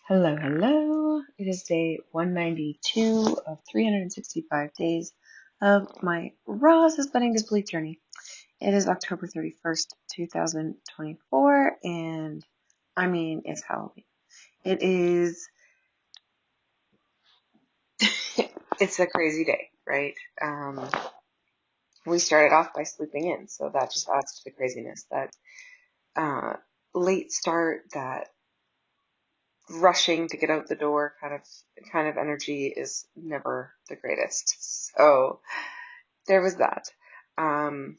Hello, hello. It is day 192 of 365 days of my raw suspending disbelief journey. It is October 31st, 2024, and it's Halloween. It is, it's a crazy day, right? We started off by sleeping in, so that just adds to the craziness. That uh, late start, that rushing to get out the door kind of energy is never the greatest. So there was that. Um,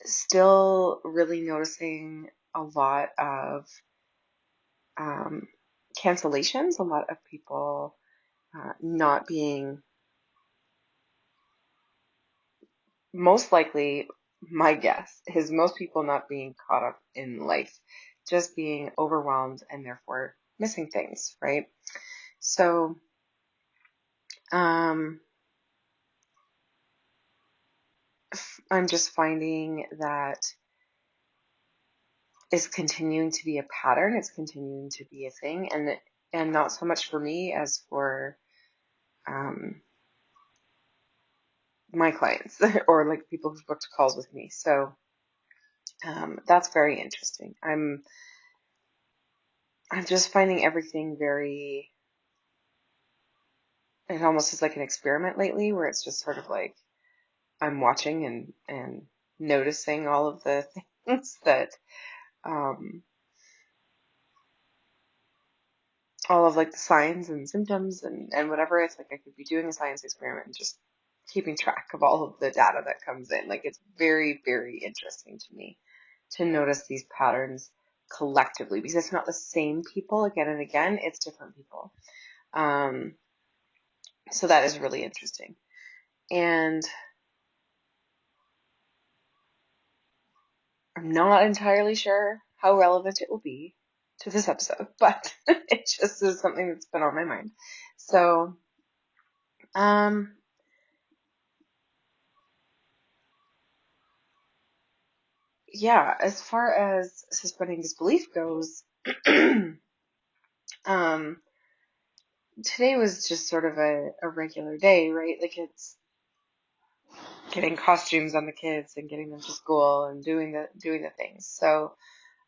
Still really noticing a lot of um, cancellations, a lot of people not being, most likely, my guess is most people not being caught up in life, just being overwhelmed and therefore missing things, right? So, um, I'm just finding that is continuing to be a pattern. It's continuing to be a thing, and not so much for me as for um, my clients or like people who've booked calls with me. So that's very interesting. I'm just finding everything very. It almost is like an experiment lately, where it's just sort of like I'm watching and noticing all of the things that um, all of like the signs and symptoms and whatever. It's like I could be doing a science experiment and just keeping track of all of the data that comes in. Like it's very, very interesting to me to notice these patterns collectively because it's not the same people again and again, it's different people. Um, so that is really interesting. And I'm not entirely sure how relevant it will be to this episode, but it just is something that's been on my mind. So, um, yeah, as far as suspending disbelief goes, um, today was just sort of a regular day, right? Like it's getting costumes on the kids and getting them to school and doing the things. So,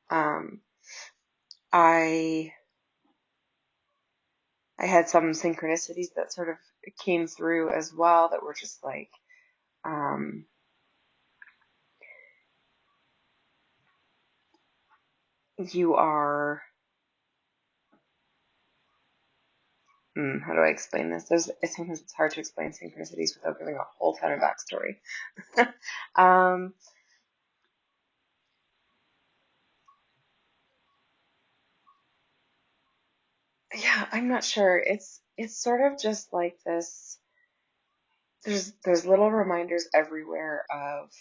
um, I I had some synchronicities that sort of came through as well that were just like, um, you are how do I explain this? Sometimes it's hard to explain synchronicities without giving a whole ton of backstory. um, yeah, I'm not sure. It's sort of just like this. There's little reminders everywhere of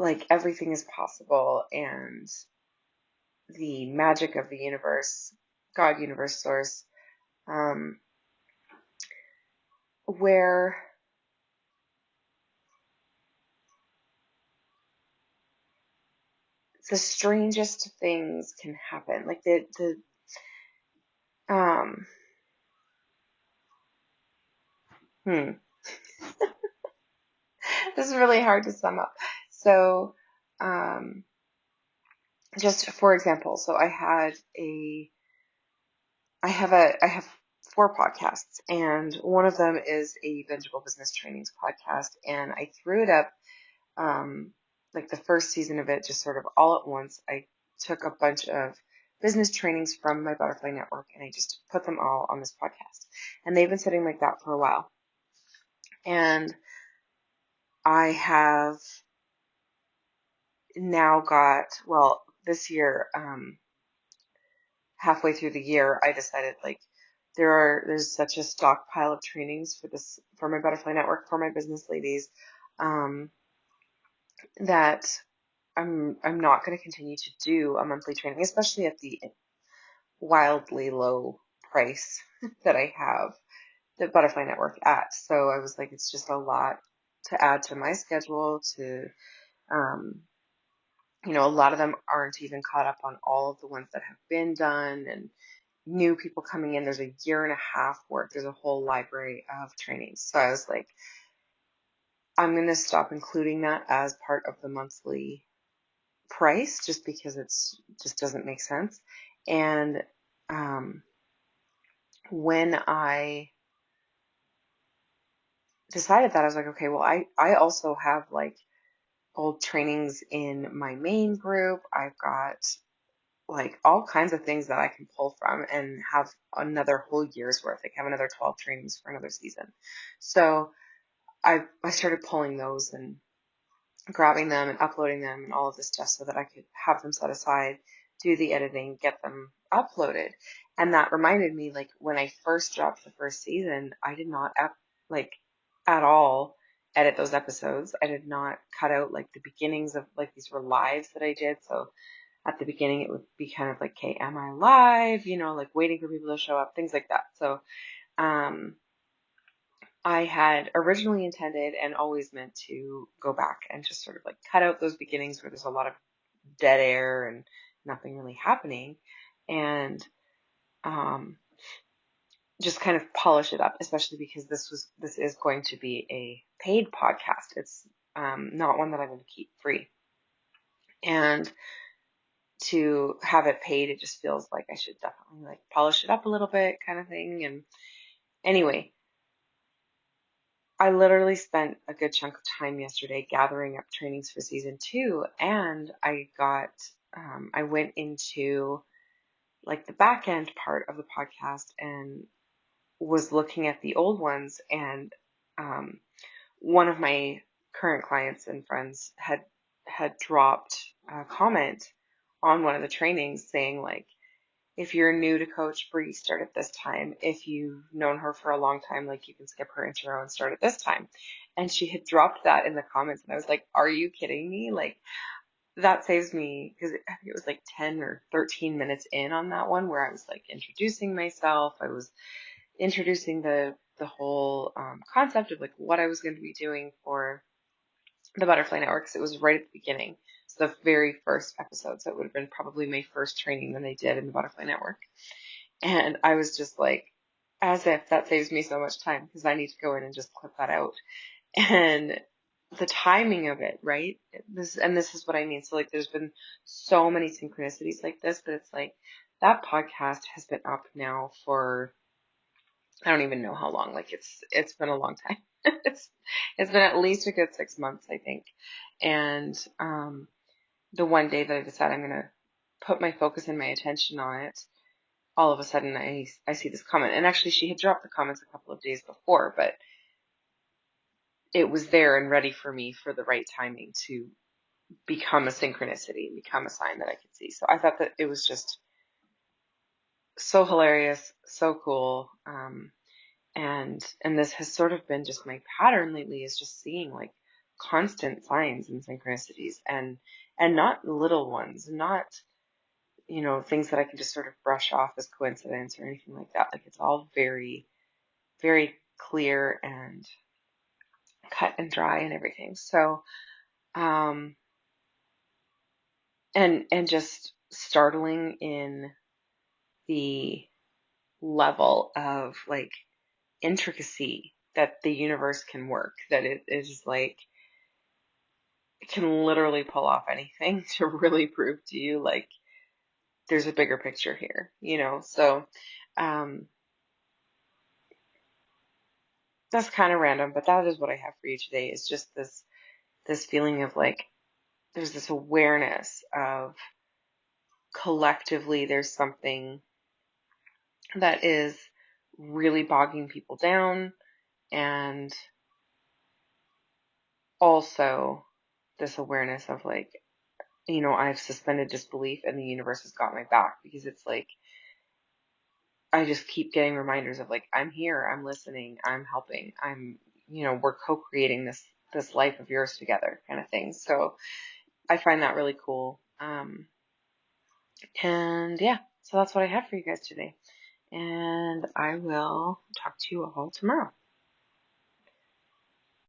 like everything is possible and the magic of the universe, God, universe, source, um, where the strangest things can happen. Like um, hmm, this is really hard to sum up. So, um, just for example, so I have four podcasts, and one of them is a Bingeable Business Trainings podcast, and I threw it up, um, like the first season of it, just sort of all at once. I took a bunch of business trainings from my Butterfly Network, and I just put them all on this podcast, and they've been sitting like that for a while, and I have now got, well, this year, halfway through the year, I decided like there's such a stockpile of trainings for my Butterfly Network for my business ladies, um, that I'm not going to continue to do a monthly training, especially at the wildly low price that I have the Butterfly Network at. So I was like, it's just a lot to add to my schedule to um, a lot of them aren't even caught up on all of the ones that have been done, and new people coming in. There's a year and a half worth. There's a whole library of trainings. So I was like, I'm going to stop including that as part of the monthly price just because it's just doesn't make sense. And um, when I decided that, I was like, okay, well, I also have like old trainings in my main group. I've got like all kinds of things that I can pull from and have another whole year's worth. Like have another 12 trainings for another season. So I started pulling those and grabbing them and uploading them and all of this stuff so that I could have them set aside, do the editing, get them uploaded. And that reminded me, like when I first dropped the first season, I did not like at all edit those episodes. I did not cut out like the beginnings of like these were lives that I did. So at the beginning it would be kind of like, okay, am I live? Like waiting for people to show up, things like that. So um I had originally intended and always meant to go back and just sort of like cut out those beginnings where there's a lot of dead air and nothing really happening, and um, just kind of polish it up, especially because this is going to be a paid podcast. It's not one that I'm going to keep free. And to have it paid, it just feels like I should definitely like polish it up a little bit kind of thing. And anyway, I literally spent a good chunk of time yesterday gathering up trainings for season 2, and I went into like the back end part of the podcast and was looking at the old ones, and um, one of my current clients and friends had dropped a comment on one of the trainings saying like, if you're new to Coach Bree, start at this time. If you've known her for a long time, like you can skip her intro and start at this time. And she had dropped that in the comments, and I was like, are you kidding me? Like that saves me, because I think it was like 10 or 13 minutes in on that one where I was like introducing myself. I was introducing the whole concept of like what I was going to be doing for the Butterfly Network. 'Cause it was right at the beginning. So the very first episode. So it would have been probably my first training that I did in the Butterfly Network. And I was just like, as if that saves me so much time because I need to go in and just clip that out. And the timing of it, right? This is what I mean. So like there's been so many synchronicities like this, but it's like that podcast has been up now for I don't even know how long. Like it's been a long time. it's it's been at least a good 6 months, I think. And the one day that I decide I'm gonna put my focus and my attention on it, all of a sudden I see this comment. And actually she had dropped the comments a couple of days before, but it was there and ready for me for the right timing to become a synchronicity, become a sign that I could see. So I thought that it was just so hilarious, so cool. And this has sort of been just my pattern lately, is just seeing like constant signs and synchronicities, and not little ones, not things that I can just sort of brush off as coincidence or anything like that. Like it's all very, very clear and cut and dry and everything. So, um, and just startling in the level of like intricacy that the universe can work, that it is like it can literally pull off anything to really prove to you like there's a bigger picture here. So um that's kind of random, but that is what I have for you today, is just this feeling of like there's this awareness of collectively there's something that is really bogging people down, and also this awareness of like, I've suspended disbelief and the universe has got my back, because it's like I just keep getting reminders of like, I'm here, I'm listening, I'm helping, we're co-creating this life of yours together kind of thing. So I find that really cool. And yeah, so that's what I have for you guys today. And I will talk to you all tomorrow.